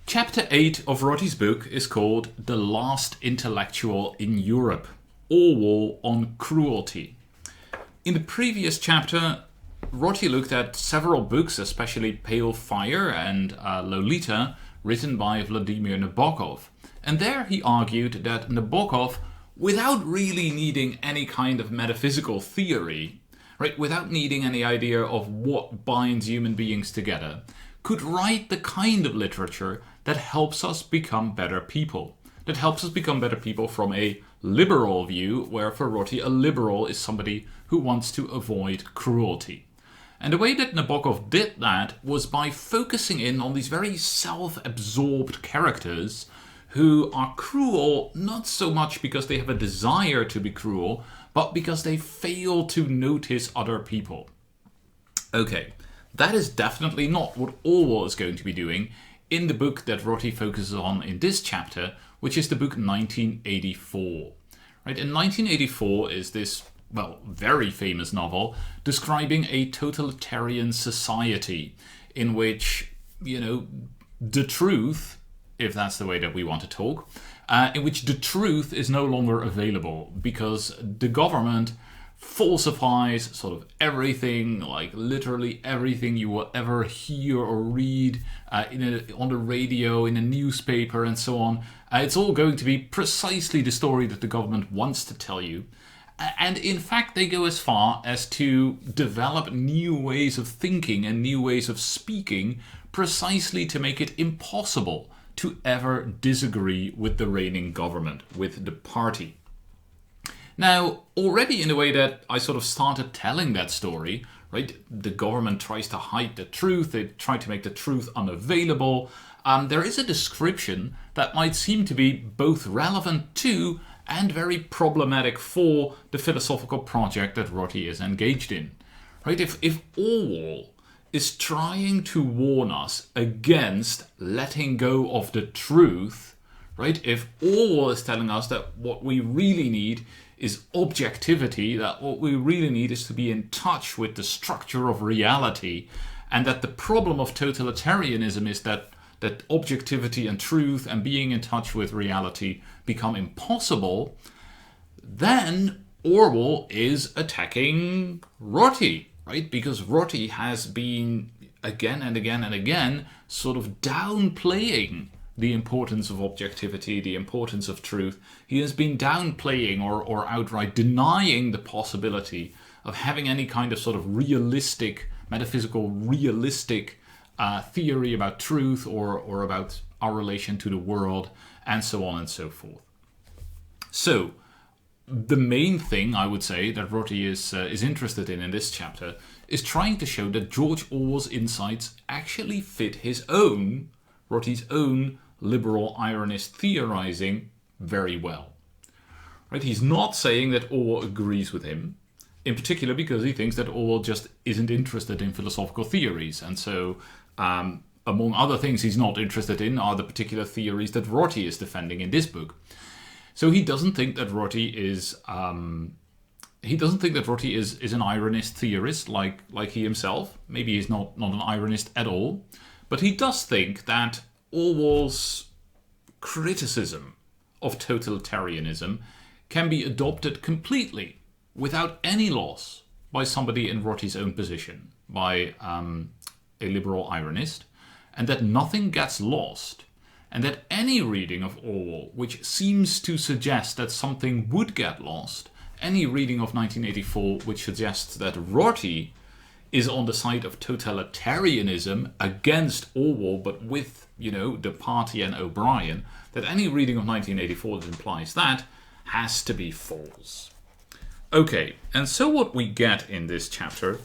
Chapter 8 of Rorty's book is called The Last Intellectual in Europe, Orwell on Cruelty. In the previous chapter, Rorty looked at several books, especially Pale Fire and Lolita, written by Vladimir Nabokov. And there he argued that Nabokov, without really needing any kind of metaphysical theory, right, without needing any idea of what binds human beings together, could write the kind of literature that helps us become better people. That helps us become better people from a liberal view, where for Rorty a liberal is somebody who wants to avoid cruelty. And the way that Nabokov did that was by focusing in on these very self-absorbed characters who are cruel not so much because they have a desire to be cruel, but because they fail to notice other people. Okay, that is definitely not what Orwell is going to be doing in the book that Rorty focuses on in this chapter, which is the book 1984. Right, and 1984 is this, well, very famous novel describing a totalitarian society in which, the truth, if that's the way that we want to talk, in which the truth is no longer available because the government falsifies sort of everything, like literally everything you will ever hear or read on the radio, in a newspaper, and so on. It's all going to be precisely the story that the government wants to tell you. And in fact, they go as far as to develop new ways of thinking and new ways of speaking precisely to make it impossible to ever disagree with the reigning government, with the party. Now, already in the way that I sort of started telling that story, right, the government tries to hide the truth, they try to make the truth unavailable. There is a description that might seem to be both relevant to and very problematic for the philosophical project that Rorty is engaged in. Right? If Orwell is trying to warn us against letting go of the truth, right? If Orwell is telling us that what we really need is objectivity, that what we really need is to be in touch with the structure of reality, and that the problem of totalitarianism is that objectivity and truth and being in touch with reality become impossible, then Orwell is attacking Rorty, right? Because Rorty has been again and again and again sort of downplaying the importance of objectivity, the importance of truth. He has been downplaying or outright denying the possibility of having any kind of sort of realistic, metaphysical, realistic theory about truth or about our relation to the world, and so on and so forth. So, the main thing I would say that Rorty is interested in this chapter is trying to show that George Orwell's insights actually fit Rorty's own liberal ironist theorizing very well. Right? He's not saying that Orwell agrees with him, in particular because he thinks that Orwell just isn't interested in philosophical theories, and so among other things he's not interested in are the particular theories that Rorty is defending in this book. So he doesn't think that Rorty is an ironist theorist like he himself. Maybe he's not an ironist at all, but he does think that Orwell's criticism of totalitarianism can be adopted completely without any loss by somebody in Rorty's own position, by a liberal ironist, and that nothing gets lost, and that any reading of Orwell which seems to suggest that something would get lost, any reading of 1984 which suggests that Rorty is on the side of totalitarianism against Orwell, but with, the party and O'Brien, that any reading of 1984 that implies that has to be false. Okay, and so what we get in this chapter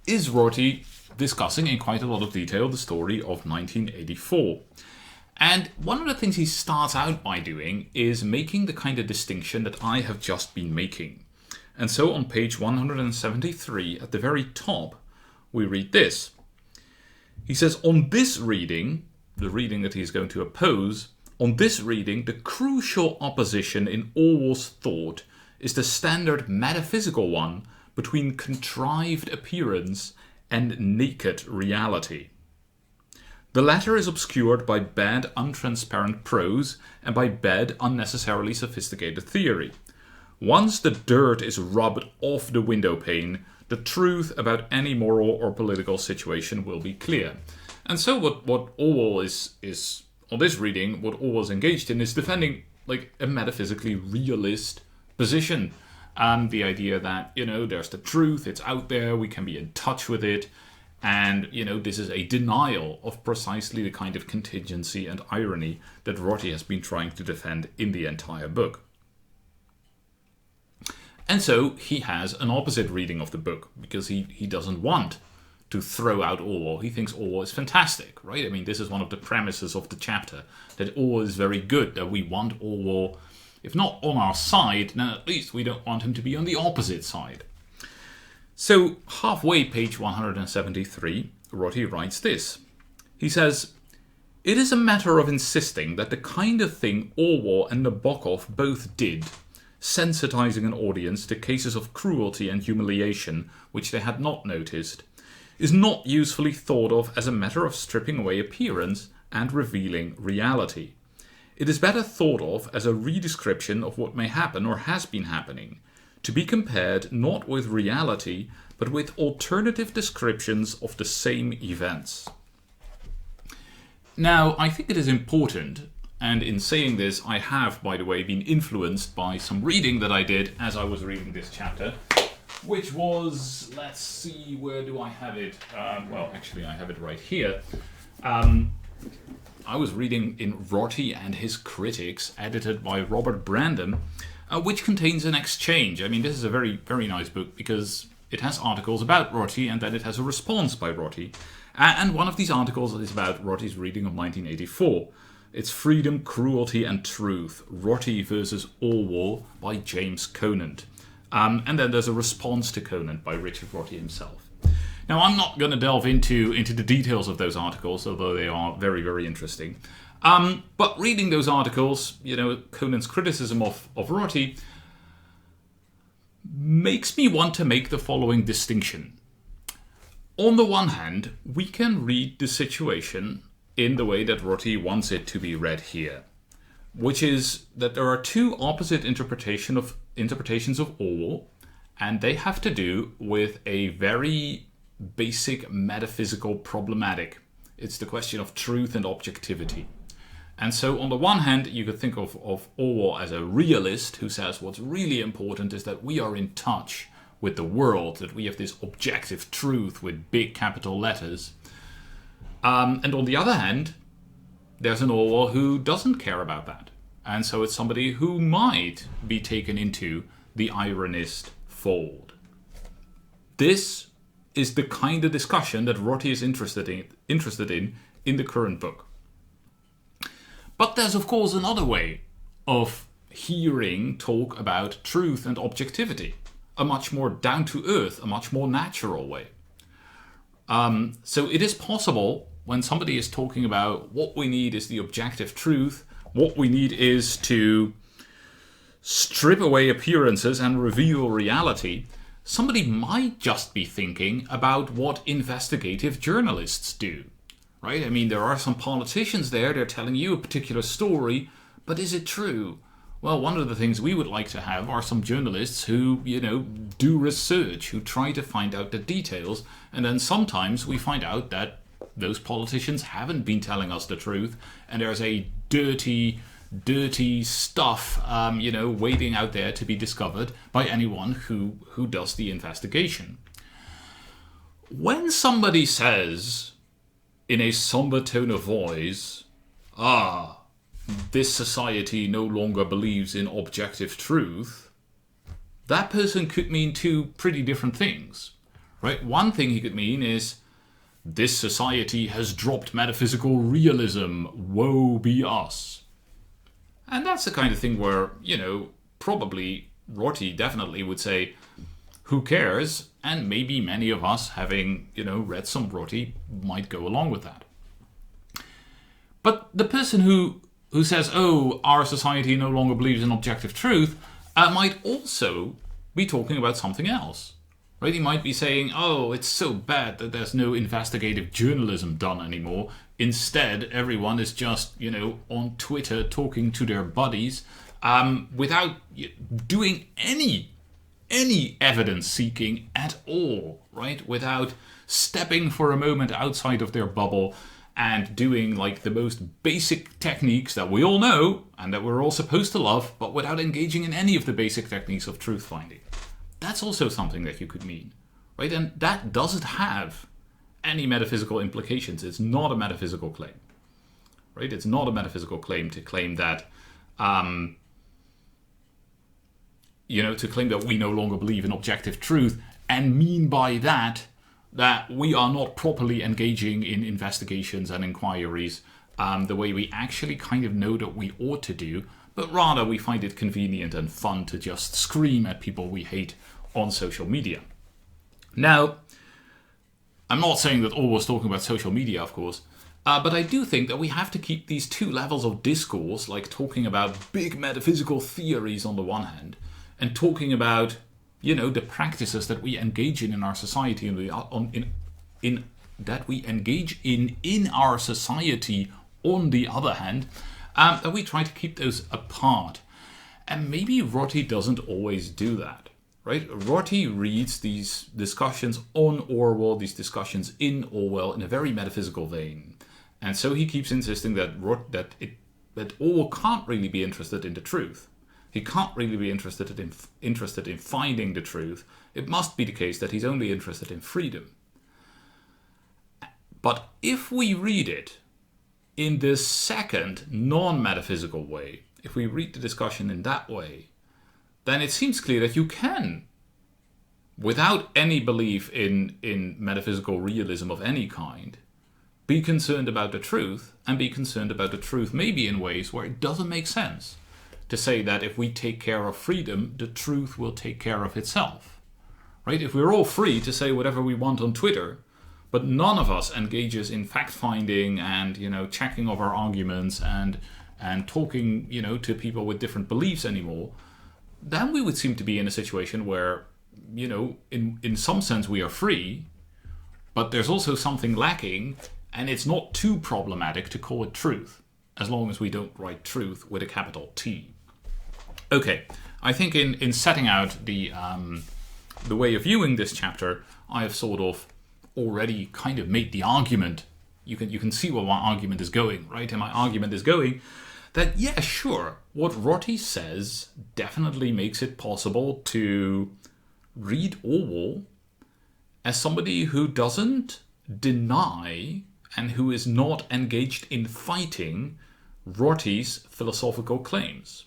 is Rorty discussing in quite a lot of detail the story of 1984. And one of the things he starts out by doing is making the kind of distinction that I have just been making. And so on page 173, at the very top, we read this. He says, on this reading, the reading that he's going to oppose, on this reading, the crucial opposition in Orwell's thought is the standard metaphysical one between contrived appearance and naked reality. The latter is obscured by bad, untransparent prose and by bad, unnecessarily sophisticated theory. Once the dirt is rubbed off the window pane, the truth about any moral or political situation will be clear. And so what Orwell is on this reading, what Orwell's engaged in, is defending like a metaphysically realist position. The idea that, there's the truth, it's out there, we can be in touch with it. And, this is a denial of precisely the kind of contingency and irony that Rorty has been trying to defend in the entire book. And so he has an opposite reading of the book, because he doesn't want to throw out Orwell. He thinks Orwell is fantastic, right? I mean, this is one of the premises of the chapter, that Orwell is very good, that we want Orwell, if not on our side, then at least we don't want him to be on the opposite side. So, halfway, page 173, Rorty writes this. He says, "It is a matter of insisting that the kind of thing Orwell and Nabokov both did, sensitizing an audience to cases of cruelty and humiliation which they had not noticed, is not usefully thought of as a matter of stripping away appearance and revealing reality. It is better thought of as a redescription of what may happen or has been happening, to be compared not with reality, but with alternative descriptions of the same events." Now, I think it is important, and in saying this, I have, by the way, been influenced by some reading that I did as I was reading this chapter, which was, let's see, where do I have it? Well, actually, I have it right here. I was reading in Rorty and His Critics, edited by Robert Brandom, which contains an exchange. I mean, this is a very, very nice book because it has articles about Rorty and then it has a response by Rorty. And one of these articles is about Rorty's reading of 1984. It's Freedom, Cruelty and Truth, Rorty versus Orwell by James Conant. And then there's a response to Conant by Richard Rorty himself. Now, I'm not going to delve into the details of those articles, although they are very, very interesting. But reading those articles, Conant's criticism of Rorty makes me want to make the following distinction. On the one hand, we can read the situation in the way that Rorty wants it to be read here, which is that there are two opposite interpretations of Orwell, and they have to do with a very basic metaphysical problematic. It's the question of truth and objectivity. And so on the one hand, you could think of Orwell as a realist who says what's really important is that we are in touch with the world, that we have this objective truth with big capital letters. And on the other hand, there's an Orwell who doesn't care about that. And so it's somebody who might be taken into the ironist fold. This is the kind of discussion that Rorty is interested in the current book. But there's, of course, another way of hearing talk about truth and objectivity, a much more down-to-earth, a much more natural way. So it is possible, when somebody is talking about what we need is the objective truth, what we need is to strip away appearances and reveal reality, somebody might just be thinking about what investigative journalists do. Right? I mean, there are some politicians there, they're telling you a particular story, but is it true? Well, one of the things we would like to have are some journalists who, do research, who try to find out the details, and then sometimes we find out that those politicians haven't been telling us the truth, and there's a dirty stuff, waiting out there to be discovered by anyone who does the investigation. When somebody says, in a somber tone of voice, this society no longer believes in objective truth, that person could mean two pretty different things, right? One thing he could mean is, this society has dropped metaphysical realism, woe be us. And that's the kind of thing where, probably Rorty definitely would say, who cares? And maybe many of us, having, read some Rorty, might go along with that. But the person who says, our society no longer believes in objective truth, might also be talking about something else. Right? He might be saying, oh, it's so bad that there's no investigative journalism done anymore. Instead, everyone is just, on Twitter talking to their buddies without doing any evidence seeking at all, right? Without stepping for a moment outside of their bubble and doing like the most basic techniques that we all know and that we're all supposed to love, but without engaging in any of the basic techniques of truth finding. That's also something that you could mean, right? And that doesn't have any metaphysical implications. It's not a metaphysical claim, right? It's not a metaphysical claim to claim that, to claim that we no longer believe in objective truth and mean by that we are not properly engaging in investigations and inquiries the way we actually kind of know that we ought to do, but rather we find it convenient and fun to just scream at people we hate on social media. Now, I'm not saying that Orwell's talking about social media, of course, but I do think that we have to keep these two levels of discourse, like talking about big metaphysical theories on the one hand, and talking about, the practices that we engage in our society, that we engage in our society on the other hand, that we try to keep those apart. And maybe Rorty doesn't always do that, right? Rorty reads these discussions on Orwell, these discussions in Orwell, in a very metaphysical vein. And so he keeps insisting that Orwell can't really be interested in the truth. He can't really be interested in finding the truth. It must be the case that he's only interested in freedom. But if we read it in this second non-metaphysical way, if we read the discussion in that way, then it seems clear that you can, without any belief in metaphysical realism of any kind, be concerned about the truth, and be concerned about the truth maybe in ways where it doesn't make sense to say that if we take care of freedom, the truth will take care of itself. Right? If we're all free to say whatever we want on Twitter, but none of us engages in fact-finding and, checking of our arguments and talking, to people with different beliefs anymore, then we would seem to be in a situation where, in some sense we are free, but there's also something lacking, and it's not too problematic to call it truth, as long as we don't write truth with a capital T. Okay, I think in setting out the way of viewing this chapter, I have sort of already kind of made the argument. You can see where my argument is going, right? And my argument is going that, yeah, sure, what Rorty says definitely makes it possible to read Orwell as somebody who doesn't deny and who is not engaged in fighting Rorty's philosophical claims.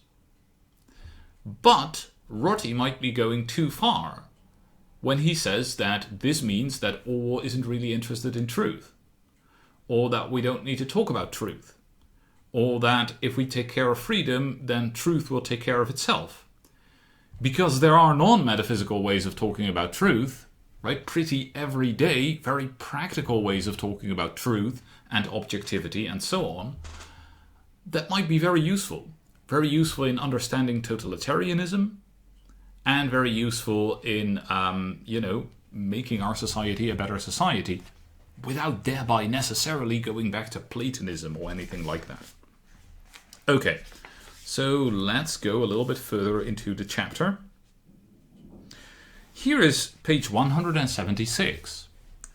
But Rorty might be going too far when he says that this means that Orwell isn't really interested in truth, or that we don't need to talk about truth, or that if we take care of freedom, then truth will take care of itself. Because there are non-metaphysical ways of talking about truth, right? Pretty everyday, very practical ways of talking about truth and objectivity and so on, that might be very useful. Very useful in understanding totalitarianism, and very useful in, making our society a better society, without thereby necessarily going back to Platonism or anything like that. Okay, so let's go a little bit further into the chapter. Here is page 176.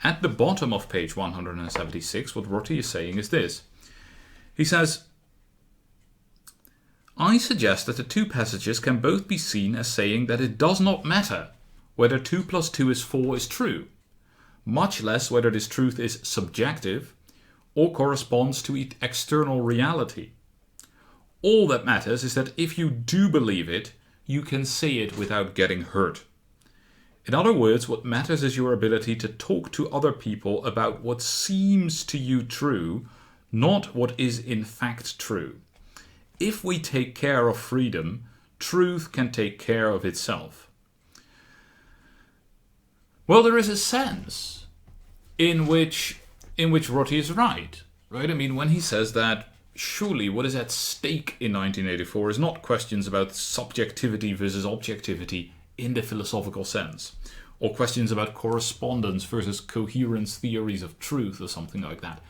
At the bottom of page 176, what Rorty is saying is this. He says, I suggest that the two passages can both be seen as saying that it does not matter whether 2 + 2 = 4 is true, much less whether this truth is subjective or corresponds to external reality. All that matters is that if you do believe it, you can say it without getting hurt. In other words, what matters is your ability to talk to other people about what seems to you true, not what is in fact true. If we take care of freedom, truth can take care of itself. Well, there is a sense in which Rorty is right? I mean, when he says that surely what is at stake in 1984 is not questions about subjectivity versus objectivity in the philosophical sense, or questions about correspondence versus coherence theories of truth or something like that.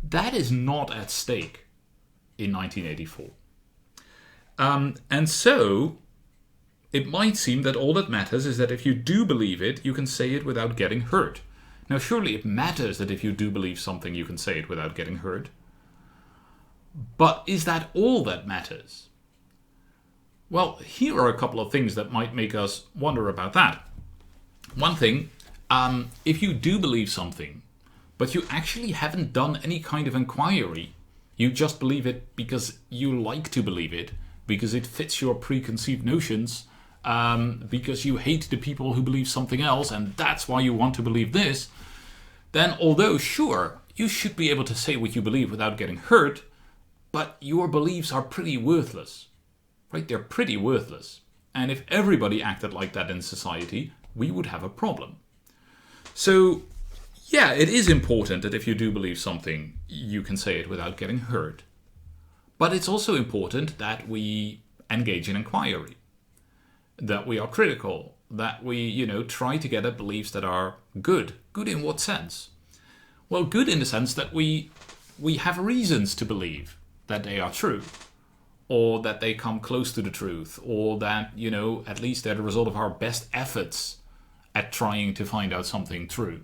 That is not at stake in 1984. And so it might seem that all that matters is that if you do believe it, you can say it without getting hurt. Now, surely it matters that if you do believe something, you can say it without getting hurt. But is that all that matters? Well, here are a couple of things that might make us wonder about that. One thing, if you do believe something, but you actually haven't done any kind of inquiry, you just believe it because you like to believe it, because it fits your preconceived notions, because you hate the people who believe something else, and that's why you want to believe this, then although, sure, you should be able to say what you believe without getting hurt, but your beliefs are pretty worthless. Right? They're pretty worthless. And if everybody acted like that in society, we would have a problem. So, yeah, it is important that if you do believe something, you can say it without getting hurt. But it's also important that we engage in inquiry, that we are critical, that we, try to get at beliefs that are good. Good in what sense? Well, good in the sense that we have reasons to believe that they are true, or that they come close to the truth, or that, at least they're the result of our best efforts at trying to find out something true.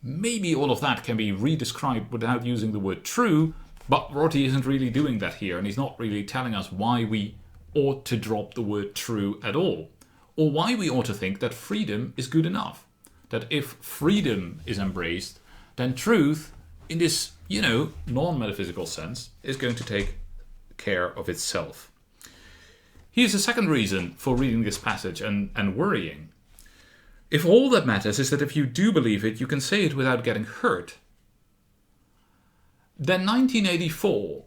Maybe all of that can be redescribed without using the word true, but Rorty isn't really doing that here, and he's not really telling us why we ought to drop the word true at all, or why we ought to think that freedom is good enough. That if freedom is embraced, then truth, in this, non-metaphysical sense, is going to take care of itself. Here's a second reason for reading this passage and worrying. If all that matters is that if you do believe it, you can say it without getting hurt, then 1984,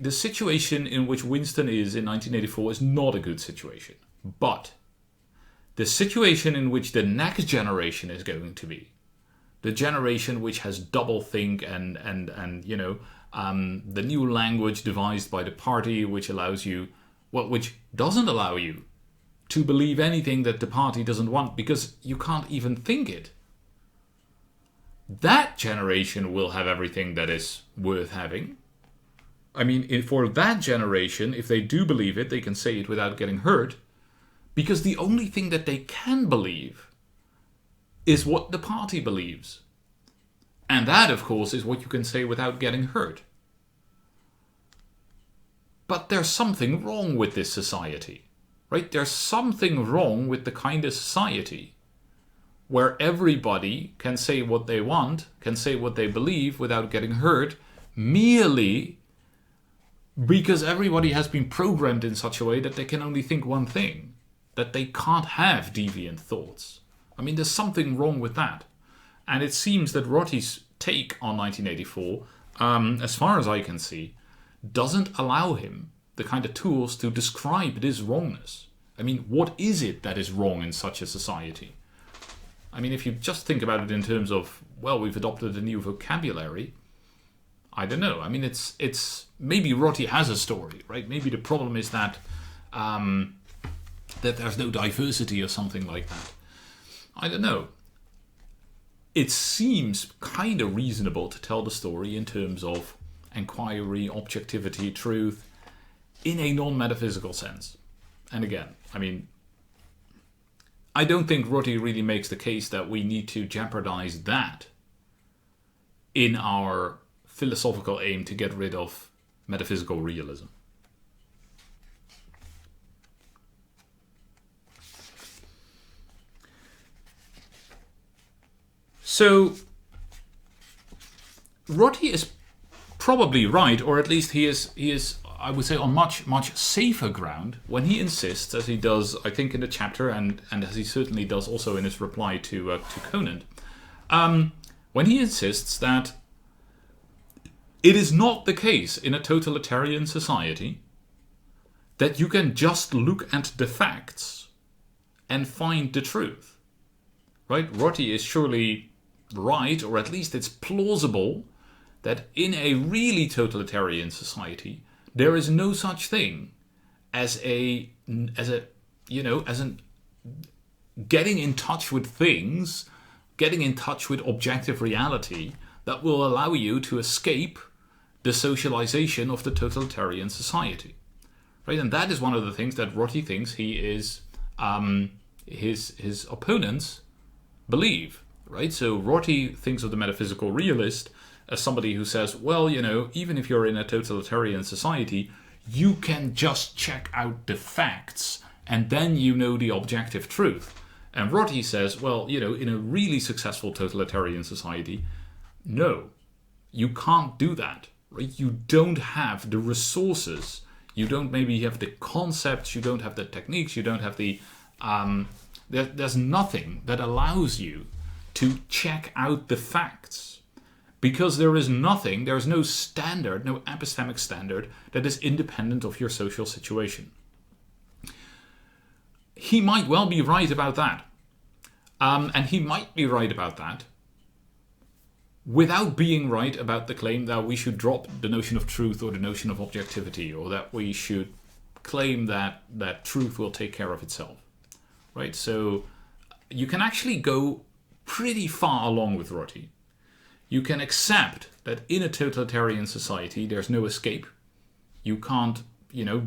the situation in which Winston is in 1984 is not a good situation. But the situation in which the next generation is going to be, the generation which has doublethink and the new language devised by the party, which allows you, which doesn't allow you to believe anything that the party doesn't want because you can't even think it. That generation will have everything that is worth having. I mean, for that generation, if they do believe it, they can say it without getting hurt, because the only thing that they can believe is what the party believes. And that, of course, is what you can say without getting hurt. But there's something wrong with this society, right? There's something wrong with the kind of society where everybody can say what they want, can say what they believe without getting hurt, merely because everybody has been programmed in such a way that they can only think one thing, that they can't have deviant thoughts. I mean, there's something wrong with that. And it seems that Rorty's take on 1984, as far as I can see, doesn't allow him the kind of tools to describe this wrongness. I mean, what is it that is wrong in such a society? I mean, if you just think about it in terms of, well, we've adopted a new vocabulary, I don't know. I mean, it's maybe Rorty has a story, right? Maybe the problem is that that there's no diversity or something like that. I don't know. It seems kind of reasonable to tell the story in terms of inquiry, objectivity, truth, in a non-metaphysical sense. And again, I mean, I don't think Rorty really makes the case that we need to jeopardize that in our philosophical aim to get rid of metaphysical realism. So, Rorty is probably right, or at least he is, I would say, on much safer ground when he insists, as he does, I think, in the chapter, and as he certainly does also in his reply to Conant, when he insists that it is not the case in a totalitarian society that you can just look at the facts and find the truth. Right? Rorty is surely right, or at least it's plausible, that in a really totalitarian society there is no such thing as an getting in touch with things, getting in touch with objective reality that will allow you to escape the socialization of the totalitarian society. Right? And that is one of the things that Rorty thinks he is, his opponents believe. Right? So Rorty thinks of the metaphysical realist as somebody who says, well, even if you're in a totalitarian society, you can just check out the facts and then you know the objective truth. And Rorty says, well, in a really successful totalitarian society, no, you can't do that. Right? You don't have the resources. You don't maybe have the concepts. You don't have the techniques. You don't have the... there's nothing that allows you to check out the facts. Because there is no standard, no epistemic standard that is independent of your social situation. He might well be right about that. And he might be right about that without being right about the claim that we should drop the notion of truth or the notion of objectivity, or that we should claim that truth will take care of itself. Right? So you can actually go pretty far along with Rorty. You can accept that in a totalitarian society there's no escape. You can't,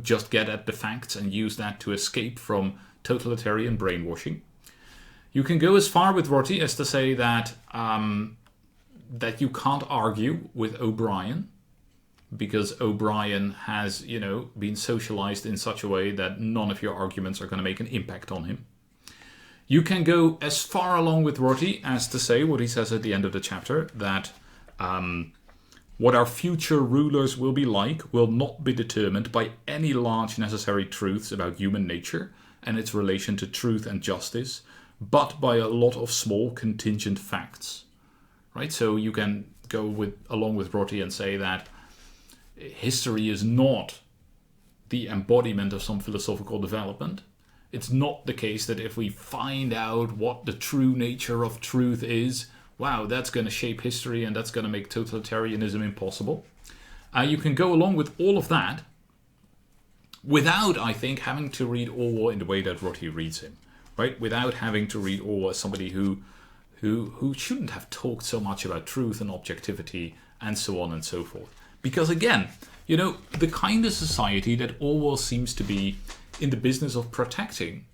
just get at the facts and use that to escape from totalitarian brainwashing. You can go as far with Rorty as to say that that you can't argue with O'Brien, because O'Brien has, been socialized in such a way that none of your arguments are going to make an impact on him. You can go as far along with Rorty as to say what he says at the end of the chapter, that what our future rulers will be like will not be determined by any large necessary truths about human nature and its relation to truth and justice, but by a lot of small contingent facts. Right? So you can go along with Rorty and say that history is not the embodiment of some philosophical development. It's not the case that if we find out what the true nature of truth is, wow, that's going to shape history and that's going to make totalitarianism impossible. You can go along with all of that without, I think, having to read Orwell in the way that Rorty reads him. Right? Without having to read Orwell as somebody who shouldn't have talked so much about truth and objectivity and so on and so forth. Because again, the kind of society that Orwell seems to be in the business of protecting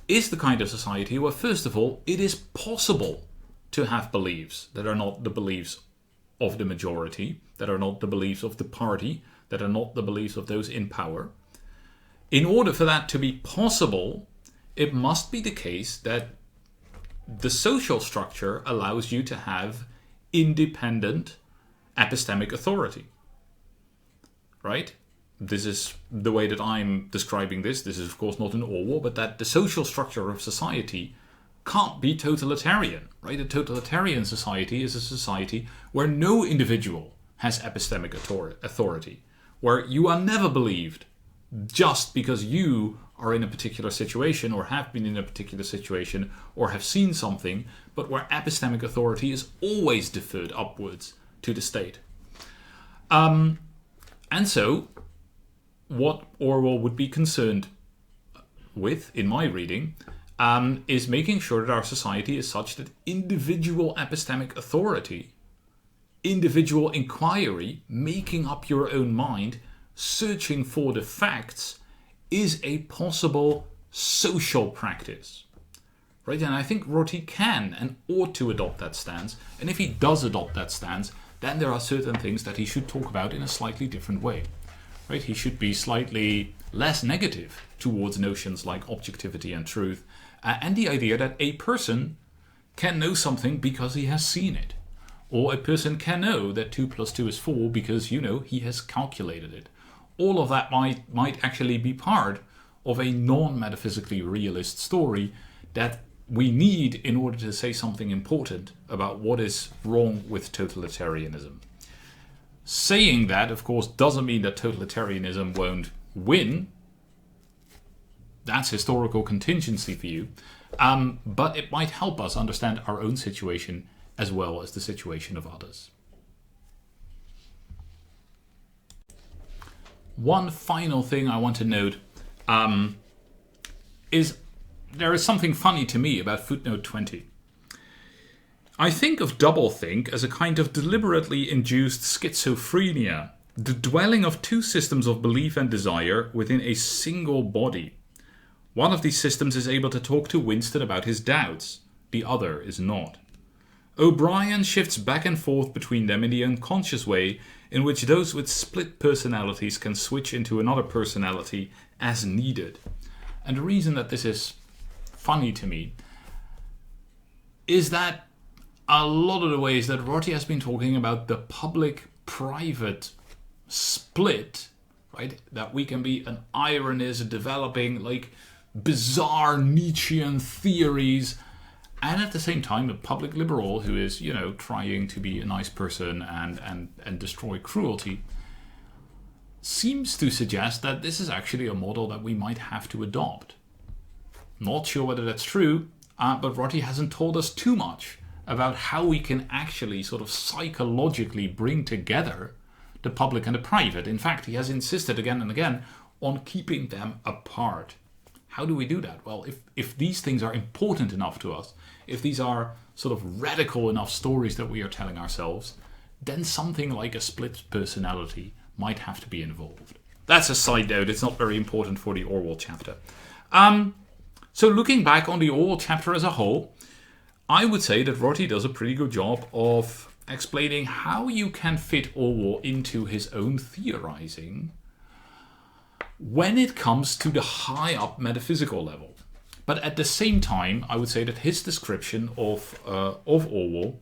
is the kind of society where, first of all, it is possible to have beliefs that are not the beliefs of the majority, that are not the beliefs of the party, that are not the beliefs of those in power. In order for that to be possible, it must be the case that the social structure allows you to have independent epistemic authority. Right? This is the way that I'm describing this. This is, of course, not an Orwell, but that the social structure of society can't be totalitarian. Right? A totalitarian society is a society where no individual has epistemic authority, where you are never believed just because you are in a particular situation or have been in a particular situation or have seen something, but where epistemic authority is always deferred upwards to the state. And so what Orwell would be concerned with, in my reading, is making sure that our society is such that individual epistemic authority, individual inquiry, making up your own mind, searching for the facts, is a possible social practice. Right? And I think Rorty can and ought to adopt that stance. And if he does adopt that stance, then there are certain things that he should talk about in a slightly different way. Right? He should be slightly less negative towards notions like objectivity and truth, and the idea that a person can know something because he has seen it. Or a person can know that 2 + 2 is 4 because, he has calculated it. All of that might actually be part of a non-metaphysically realist story that we need in order to say something important about what is wrong with totalitarianism. Saying that, of course, doesn't mean that totalitarianism won't win. That's historical contingency for you. But it might help us understand our own situation as well as the situation of others. One final thing I want to note is there is something funny to me about footnote 20. I think of doublethink as a kind of deliberately induced schizophrenia, the dwelling of two systems of belief and desire within a single body. One of these systems is able to talk to Winston about his doubts. The other is not. O'Brien shifts back and forth between them in the unconscious way in which those with split personalities can switch into another personality as needed. And the reason that this is funny to me is that a lot of the ways that Rorty has been talking about the public-private split, right, that we can be an ironist developing like bizarre Nietzschean theories, and at the same time a public liberal who is, trying to be a nice person and destroy cruelty, seems to suggest that this is actually a model that we might have to adopt. Not sure whether that's true, but Rorty hasn't told us too much about how we can actually sort of psychologically bring together the public and the private. In fact, he has insisted again and again on keeping them apart. How do we do that? Well, if these things are important enough to us, if these are sort of radical enough stories that we are telling ourselves, then something like a split personality might have to be involved. That's a side note. It's not very important for the Orwell chapter. So looking back on the Orwell chapter as a whole, I would say that Rorty does a pretty good job of explaining how you can fit Orwell into his own theorizing when it comes to the high up metaphysical level. But at the same time, I would say that his description of Orwell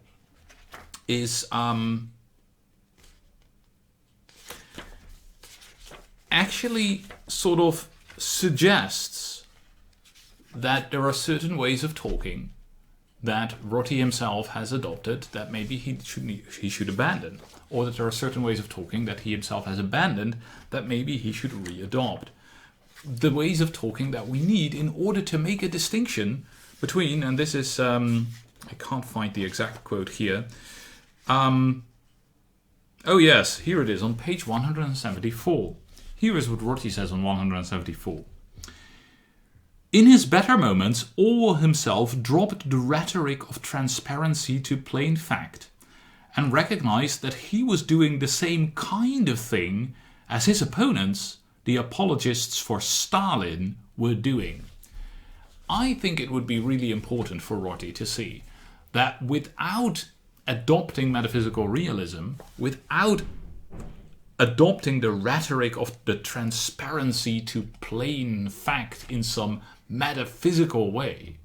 is actually sort of suggests that there are certain ways of talking that Rorty himself has adopted that maybe he should abandon, or that there are certain ways of talking that he himself has abandoned that maybe he should readopt. The ways of talking that we need in order to make a distinction between, and this is, I can't find the exact quote here. Oh yes, here it is on page 174. Here is what Rorty says on 174. In his better moments, Orwell himself dropped the rhetoric of transparency to plain fact and recognized that he was doing the same kind of thing as his opponents, the apologists for Stalin, were doing. I think it would be really important for Rorty to see that without adopting metaphysical realism, without adopting the rhetoric of the transparency to plain fact in some metaphysical way,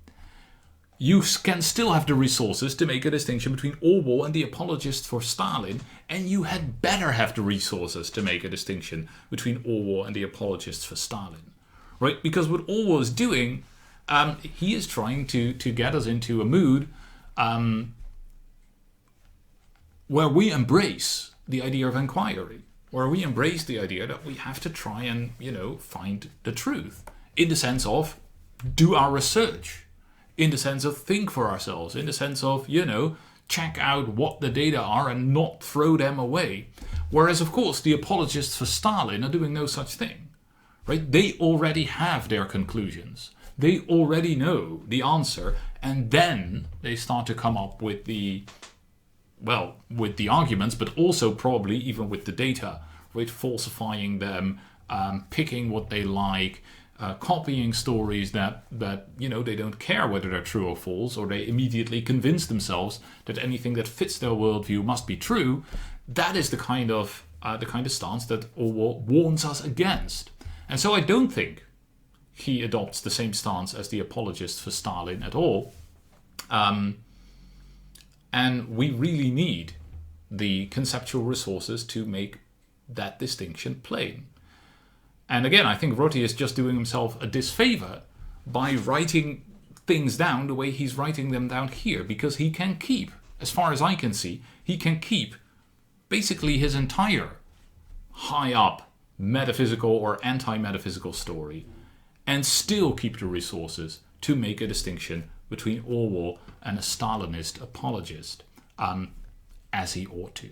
you can still have the resources to make a distinction between Orwell and the apologists for Stalin, and you had better have the resources to make a distinction between Orwell and the apologists for Stalin, right? Because what Orwell is doing, he is trying to get us into a mood where we embrace the idea of inquiry, where we embrace the idea that we have to try and, find the truth, in the sense of do our research, in the sense of think for ourselves, in the sense of, check out what the data are and not throw them away. Whereas, of course, the apologists for Stalin are doing no such thing, right? They already have their conclusions. They already know the answer, and then they start to come up with the arguments, but also probably even with the data, right? Falsifying them, picking what they like, copying stories that they don't care whether they're true or false, or they immediately convince themselves that anything that fits their worldview must be true. That is the kind of stance that Orwell warns us against. And so I don't think he adopts the same stance as the apologists for Stalin at all. And we really need the conceptual resources to make that distinction plain. And again, I think Rorty is just doing himself a disfavor by writing things down the way he's writing them down here, because he can keep, as far as I can see, he can keep basically his entire high up metaphysical or anti-metaphysical story and still keep the resources to make a distinction between Orwell and a Stalinist apologist, as he ought to.